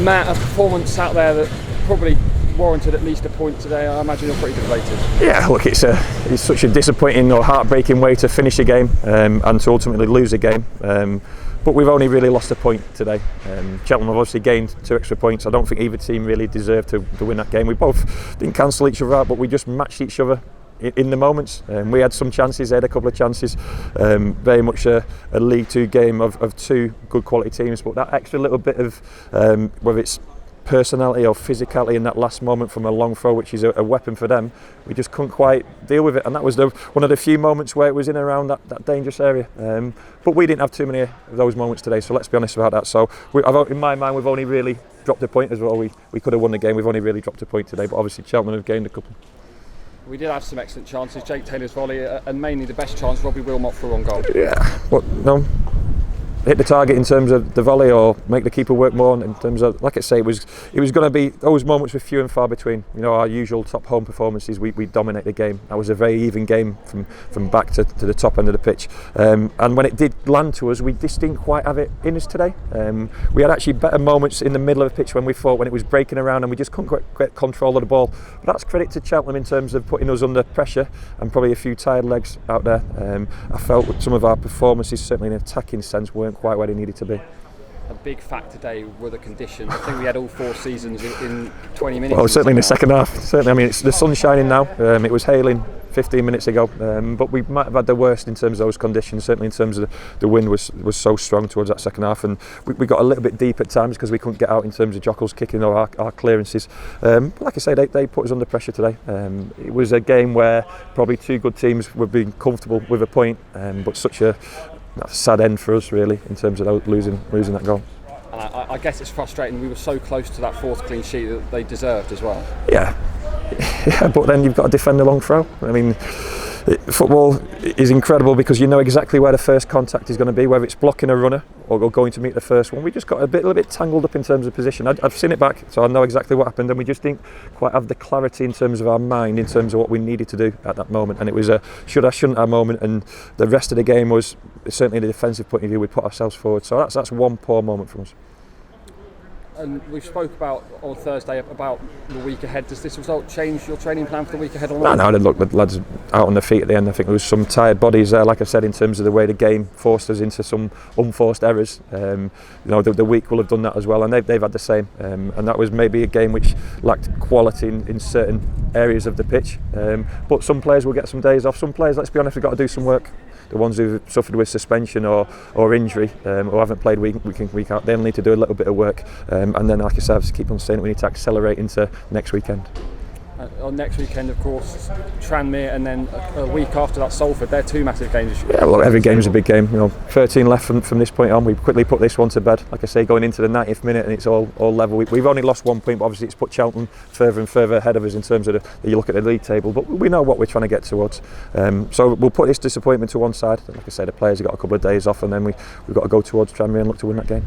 Matt, a performance out there that probably warranted at least a point today. I imagine you're pretty deflated. Yeah, look, it's such a disappointing or heartbreaking way to finish a game and to ultimately lose a game. But we've only really lost a point today. Cheltenham have obviously gained 2 extra points. I don't think either team really deserved to win that game. We both didn't cancel each other out, but we just matched each other in the moments. We had some chances, they had a couple of chances. Very much a League Two game of 2 good quality teams, but that extra little bit of whether it's personality or physicality in that last moment from a long throw, which is a weapon for them, we just couldn't quite deal with it, and that was one of the few moments where it was in and around that dangerous area. But we didn't have too many of those moments today, so let's be honest about that. So in my mind, we've only really dropped a point as well. We could have won the game, we've only really dropped a point today, but obviously Cheltenham have gained a couple. We did have some excellent chances. Jake Taylor's volley, and mainly the best chance, Robbie Wilmot through on goal. Yeah, but no, hit the target in terms of the volley or make the keeper work more in terms of, like I say, it was going to be, those moments were few and far between. You know, our usual top home performances, we dominate the game. That was a very even game from back to the top end of the pitch, and when it did land to us, we just didn't quite have it in us today. We had actually better moments in the middle of the pitch when we thought, when it was breaking around and we just couldn't get control of the ball. But that's credit to Cheltenham in terms of putting us under pressure and probably a few tired legs out there. I felt that some of our performances, certainly in an attacking sense, weren't quite where they needed to be. A big fact today were the conditions. I think we had all 4 seasons in 20 minutes. Well, certainly in the second half. Certainly, I mean, the sun's shining now. It was hailing 15 minutes ago, but we might have had the worst in terms of those conditions. Certainly in terms of the wind was so strong towards that second half, and we got a little bit deep at times because we couldn't get out in terms of Jockel's kicking or our clearances. But like I say, they put us under pressure today. It was a game where probably 2 good teams would be comfortable with a point, but such a sad end for us really in terms of losing that goal. And I guess it's frustrating. We were so close to that 4th clean sheet that they deserved as well. Yeah, but then you've got to defend a long throw. I mean, football is incredible because you know exactly where the first contact is going to be, whether it's blocking a runner or going to meet the first one. We just got a little bit tangled up in terms of position. I've seen it back, so I know exactly what happened, and we just didn't quite have the clarity in terms of our mind, in terms of what we needed to do at that moment. And it was a shouldn't have moment, and the rest of the game was certainly the defensive point of view. We put ourselves forward, so that's one poor moment for us. And we spoke about on Thursday about the week ahead. Does this result change your training plan for the week ahead or not? No, look, the lads out on their feet at the end. I think there was some tired bodies there, like I said, in terms of the way the game forced us into some unforced errors. You know, the week will have done that as well, and they've had the same. And that was maybe a game which lacked quality in certain areas of the pitch. But some players will get some days off. Some players, let's be honest, have got to do some work. The ones who've suffered with suspension or injury, or haven't played week in, week out, they'll need to do a little bit of work. And then, like I said, I have to keep on saying, we need to accelerate into next weekend. On next weekend, of course, Tranmere, and then a week after that, Salford. They're 2 massive games. Yeah, well, every game is a big game. You know, 13 left from this point on. We quickly put this one to bed. Like I say, going into the 90th minute, and it's all level. We've only lost 1 point, but obviously it's put Cheltenham further and further ahead of us in terms of you look at the league table. But we know what we're trying to get towards. So we'll put this disappointment to one side. Like I say, the players have got a couple of days off, and then we've got to go towards Tranmere and look to win that game.